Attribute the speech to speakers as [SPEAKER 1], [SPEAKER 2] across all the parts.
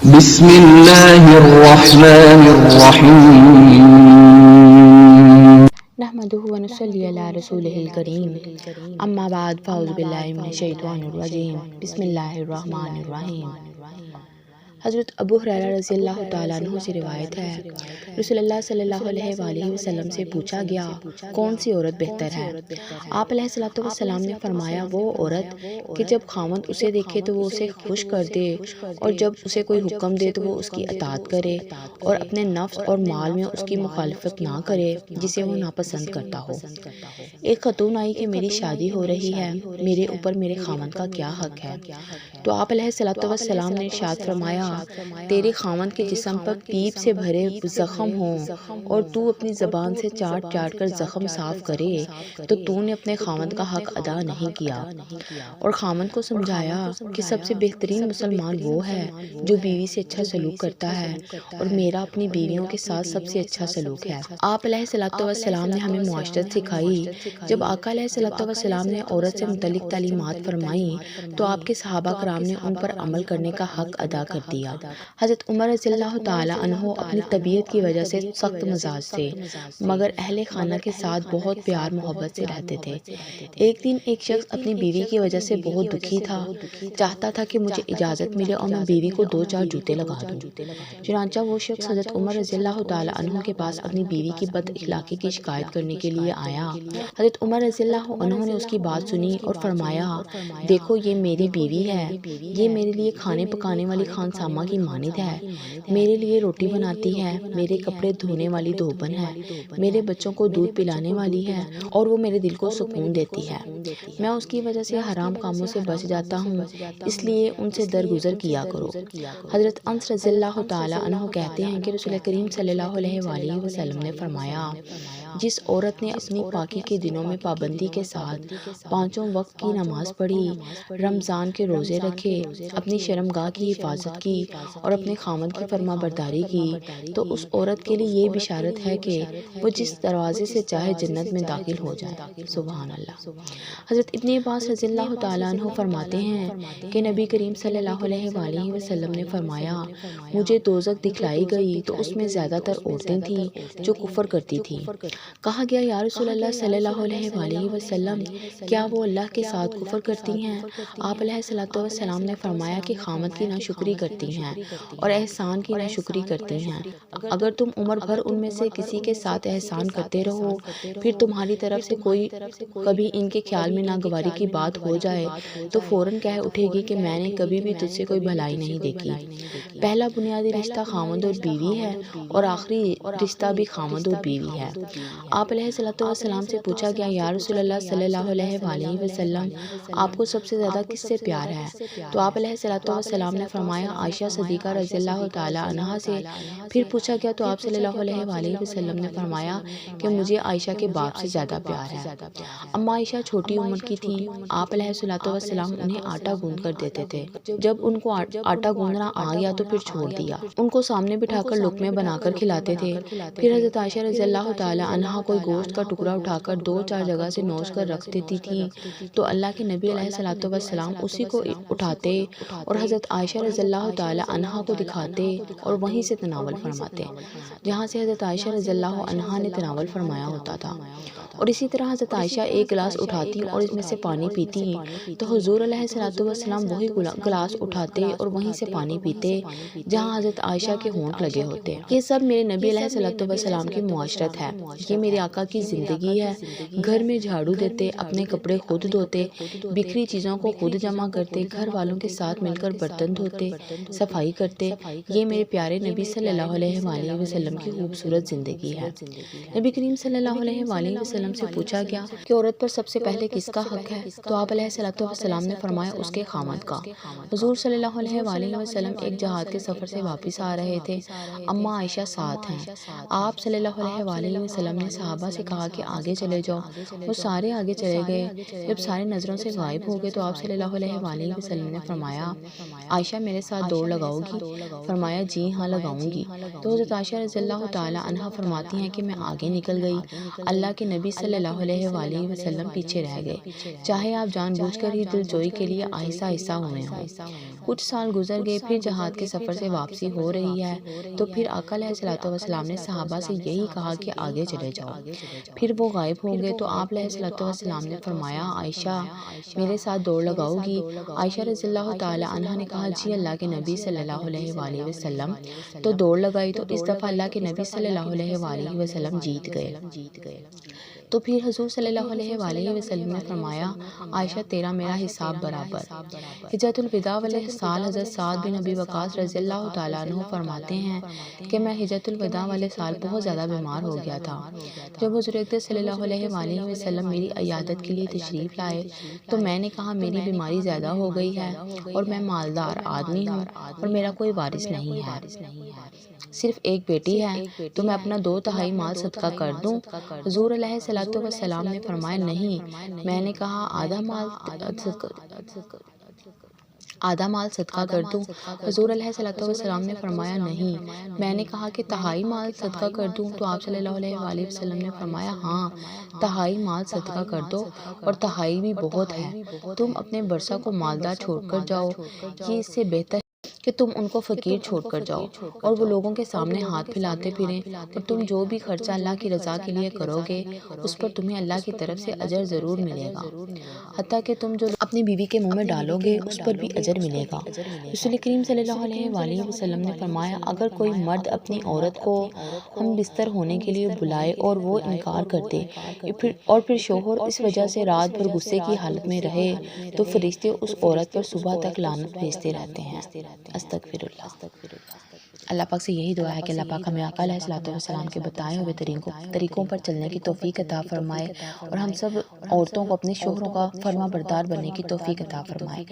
[SPEAKER 1] بسم اللہ الرحمن الرحیم
[SPEAKER 2] نحمدہ ونصلی علی رسولہ الکریم اما بعد فاعوذ باللہ من الشیطان الرجیم بسم اللہ الرحمن الرحیم۔ حضرت ابو ہریرہ رضی اللہ تعالیٰ عنہ سے روایت ہے، رسول اللہ صلی اللہ علیہ وآلہ وسلم سے پوچھا گیا کون سی عورت بہتر ہے؟ آپ علیہ الصلوۃ والسلام نے فرمایا وہ عورت کہ جب خاوند اسے دیکھے تو وہ اسے خوش کر دے اور جب اسے کوئی حکم دے تو وہ اس کی اطاعت کرے اور اپنے نفس اور مال میں اس کی مخالفت نہ کرے جسے وہ ناپسند کرتا ہو۔ ایک خاتون آئی کہ میری شادی ہو رہی ہے، میرے اوپر میرے خاوند کا کیا حق ہے؟ تو آپ علیہ الصلوۃ والسلام نے ارشاد فرمایا، تیرے خاوند کے جسم پر پیپ سے بھرے زخم ہوں اور تو اپنی زبان سے چاٹ چاٹ کر زخم صاف کرے تو نے اپنے خاوند کا حق ادا نہیں کیا۔ اور خاوند کو سمجھایا کہ سب سے بہترین مسلمان وہ ہے جو بیوی سے اچھا سلوک کرتا ہے اور میرا اپنی بیویوں کے ساتھ سب سے اچھا سلوک ہے۔ آپ علیہ الصلوۃ والسلام نے ہمیں معاشرت سکھائی۔ جب آقا علیہ الصلوۃ والسلام نے عورت سے متعلق تعلیمات فرمائیں تو آپ کے صحابہ کرام نے ان پر عمل کرنے کا حق ادا کر دیا۔ حضرت عمر رضی اللہ تعالیٰ عنہ اپنی طبیعت کی وجہ سے سخت مزاج تھے مگر اہل خانہ کے ساتھ بہت پیار محبت سے رہتے تھے۔ ایک دن ایک شخص اپنی بیوی کی وجہ سے بہت دکھی تھا، چاہتا تھا کہ مجھے اجازت ملے اور میں بیوی کو 2-4 جوتے لگا دوں۔ چنانچہ وہ شخص حضرت عمر رضی اللہ تعالیٰ عنہ کے پاس اپنی بیوی کی بد اخلاقی کی شکایت کرنے کے لیے آیا۔ حضرت عمر رضی اللہ عنہ نے اس کی بات سنی اور فرمایا، دیکھو یہ میری بیوی ہے، یہ میرے لیے کھانے پکانے والی خانسامہ کی مانند ہے، میرے لیے روٹی بناتی ہے، میرے کپڑے دھونے والی دھوبن ہے، میرے بچوں کو دودھ پلانے والی ہے اور وہ میرے دل کو سکون دیتی ہے۔ میں اس کی وجہ سے حرام کاموں سے بچ جاتا ہوں، اس لیے ان سے درگزر کیا کرو۔ حضرت انس رضی اللہ تعالیٰ عنہ کہتے ہیں کہ رسول کریم صلی اللہ علیہ وآلہ وسلم نے فرمایا، جس عورت نے اپنی پاکی کے دنوں میں پابندی کے ساتھ 5 وقت کی نماز پڑھی، رمضان کے روزے رکھے، اپنی شرمگاہ کی حفاظت کی اور اپنے خاوند کی فرما برداری کی تو اس عورت کے لیے یہ بشارت ہے کہ وہ جس دروازے سے چاہے جنت میں داخل ہو جائے۔ سبحان اللہ۔ حضرت ابن عباس رضی اللہ تعالیٰ عنہ فرماتے ہیں کہ نبی کریم صلی اللہ علیہ وآلہ وسلم نے فرمایا، مجھے دوزخ دکھلائی گئی تو اس میں زیادہ تر عورتیں تھیں جو کفر کرتی تھیں۔ کہا گیا یا رسول اللہ صلی اللہ علیہ وآلہ وسلم، کیا وہ اللہ کے ساتھ کفر کرتی ہیں؟ آپ علیہ الصلوۃ والسلام نے فرمایا کہ خاوند کی ناشکری کرتی ہیں اور احسان کی ناشکری کرتی ہیں۔ اگر تم عمر بھر ان میں سے کسی کے ساتھ احسان کرتے رہو پھر تمہاری طرف سے کوئی کبھی ان کے خیال میں ناگواری کی بات ہو جائے تو فوراً کہہ اٹھے گی کہ میں نے کبھی بھی تجھ سے کوئی بھلائی نہیں دیکھی۔ پہلا بنیادی رشتہ خاوند اور بیوی ہے اور آخری رشتہ بھی خاوند اور بیوی ہے۔ آپ علیہ الصلوۃ والسلام سے پوچھا گیا یا رسول اللہ صلی اللہ علیہ وآلہ وسلم، آپ کو سب سے زیادہ کس سے پیار ہے؟ تو آپ علیہ الصلوۃ والسلام نے فرمایا عائشہ صدیقہ رضی اللہ تعالیٰ عنہا سے۔ پھر پوچھا گیا تو آپ صلی اللہ علیہ وآلہ وسلم نے فرمایا کہ مجھے عائشہ کے باپ سے زیادہ پیار ہے۔ اما عائشہ چھوٹی عمر کی تھی، آپ علیہ الصلوۃ والسلام انہیں آٹا گوندھ کر دیتے تھے، جب ان کو آٹا گوندھنا آ گیا تو پھر چھوڑ دیا۔ ان کو سامنے بٹھا کر لقمے بنا کر کھلاتے تھے۔ پھر حضرت عائشہ رضی اللہ تعالیٰ عنہا کوئی گوشت کا ٹکڑا اٹھا کر 2-4 جگہ سے نوچ کر رکھ دیتی تھیں تو اللہ کے نبی علیہ الصلوۃ والسلام اسی کو اٹھاتے اور حضرت عائشہ رضی اللہ تعالیٰ عنہا کو دکھاتے اور وہیں سے تناول فرماتے جہاں سے حضرت عائشہ رضی اللہ عنہا نے تناول فرمایا ہوتا تھا۔ اور اسی طرح حضرت عائشہ ایک گلاس اٹھاتی اور اس میں سے پانی پیتی تو حضور علیہ الصلوۃ والسلام وہی گلاس اٹھاتے اور وہیں سے پانی پیتے جہاں حضرت عائشہ کے ہونٹ لگے ہوتے۔ یہ سب میرے نبی علیہ الصلوۃ والسلام کی معاشرت ہے، یہ میرے آقا کی زندگی ہے۔ گھر میں جھاڑو دیتے، اپنے کپڑے خود دھوتے، بکھری چیزوں کو خود جمع کرتے، گھر والوں کے ساتھ مل کر برتن دھوتے، صفائی کرتے۔ یہ میرے پیارے نبی صلی اللہ علیہ وآلہ وسلم کی خوبصورت زندگی ہے۔ نبی کریم صلی اللہ علیہ وآلہ وسلم سے پوچھا گیا کہ عورت پر سب سے پہلے کس کا حق ہے؟ تو آپ علیہ الصلوۃ والسلام نے فرمایا اس کے خاوند کا۔ حضور صلی اللہ علیہ وآلہ وسلم ایک جہاد کے سفر سے واپس آ رہے تھے، اما عائشہ ساتھ ہیں۔ آپ صلی اللہ علیہ وآلہ وسلم نے صحابہ سے کہا کہ آگے چلے جاؤ، وہ سارے آگے چلے گئے۔ جب سارے نظروں سے غائب ہو گئے تو آپ صلی اللہ علیہ وآلہ وسلم نے فرمایا عائشہ میرے ساتھ دوڑ دوڑ لگاؤ گی؟ فرمایا جی ہاں لگاؤں گی۔ تو حضرت عائشہ رضی اللہ تعالی عنہ فرماتی ہیں کہ میں آگے نکل گئی، اللہ کے نبی صلی اللہ علیہ وآلہ وسلم پیچھے رہ گئے، چاہے آپ جان بوجھ کر ہی دل جوئی کے لیے آہستہ آہستہ ہوئے ہوں۔ کچھ سال گزر گئے، پھر جہاد کے سفر سے واپسی ہو رہی ہے تو پھر آقا علیہ الصلوۃ والسلام نے صحابہ سے یہی کہا کہ آگے چلے جاؤ۔ پھر وہ غائب ہو گئے تو آپ علیہ الصلوۃ والسلام نے فرمایا عائشہ میرے ساتھ دوڑ لگاؤ گی؟ عائشہ رضی اللہ تعالی عنہ نے کہا جی اللہ کے نبی صلی اللہ علیہ وآلہ وسلم۔ تو دوڑ لگائی تو اس دفعہ اللہ کے نبی صلی اللہ علیہ وآلہ وسلم جیت گئے۔ تو پھر حضور صلی اللہ علیہ وآلہ وسلم نے فرمایا عائشہ تیرا میرا حساب برابر۔ حجۃ الوداع والے سال حضرت سعد بن ابی وقاص رضی اللہ تعالیٰ عنہ فرماتے ہیں کہ میں حجۃ الوداع والے سال بہت زیادہ بیمار ہو گیا تھا۔ جب حضور اقدس صلی اللہ علیہ وآلہ وسلم میری عیادت کے لیے تشریف لائے تو میں نے کہا میری بیماری زیادہ ہو گئی ہے اور میں مالدار آدمی ہوں اور میرا کوئی وارث نہیں ہے، صرف ایک بیٹی ہے، تو میں اپنا 2/3 مال صدقہ کر دوں؟ حضور علیہ الصلوۃ والسلام نے فرمایا نہیں۔ میں نے کہا آدھا مال صدقہ کر دوں؟ حضور علیہ الصلوۃ والسلام نے فرمایا نہیں۔ میں نے کہا کہ 1/2 مال صدقہ کر دوں؟ تو آپ صلی اللہ علیہ وآلہ وسلم نے فرمایا ہاں 1/2 مال صدقہ کر دو، اور 1/2 بھی بہت ہے، تم اپنے ورثہ کو مالدار چھوڑ کر جاؤ، یہ اس سے بہتر کہ تم ان کو فقیر چھوڑ کر جاؤ اور وہ لوگوں کے سامنے ہاتھ پھیلاتے پھریں، اور تم جو بھی خرچہ اللہ کی رضا کے لیے کرو گے اس پر تمہیں اللہ کی طرف سے اجر ضرور ملے گا، حتیٰ کہ تم جو اپنی بیوی کے منہ میں ڈالو گے اس پر بھی اجر ملے گا۔ رسول کریم صلی اللہ علیہ وآلہ وسلم نے فرمایا اگر کوئی مرد اپنی عورت کو ہم بستر ہونے کے لیے بلائے اور وہ انکار کر دے اور پھر شوہر اس وجہ سے رات بھر غصے کی حالت میں رہے تو فرشتے اس عورت پر صبح تک لعنت بھیجتے رہتے ہیں۔ استغفر اللہ۔ اللہ پاک سے یہی دعا ہے کہ اللہ پاک ہمیں آقا علیہ الصلوۃ والسلام کے بتائے ہوئے طریقوں پر چلنے کی توفیق عطا فرمائے اور ہم سب عورتوں کو اپنے شوہروں کا فرما بردار بننے کی توفیق عطا فرمائے۔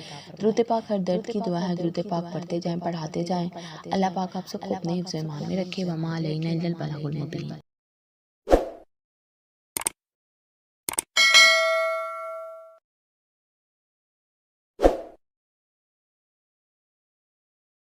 [SPEAKER 2] درود پاک ہر درد کی دعا ہے، درود پاک پڑھتے جائیں، پڑھاتے جائیں۔ اللہ پاک آپ سب کو اپنے حفظ و ایمان میں رکھے۔ وما علینا الا البلاغ المبین۔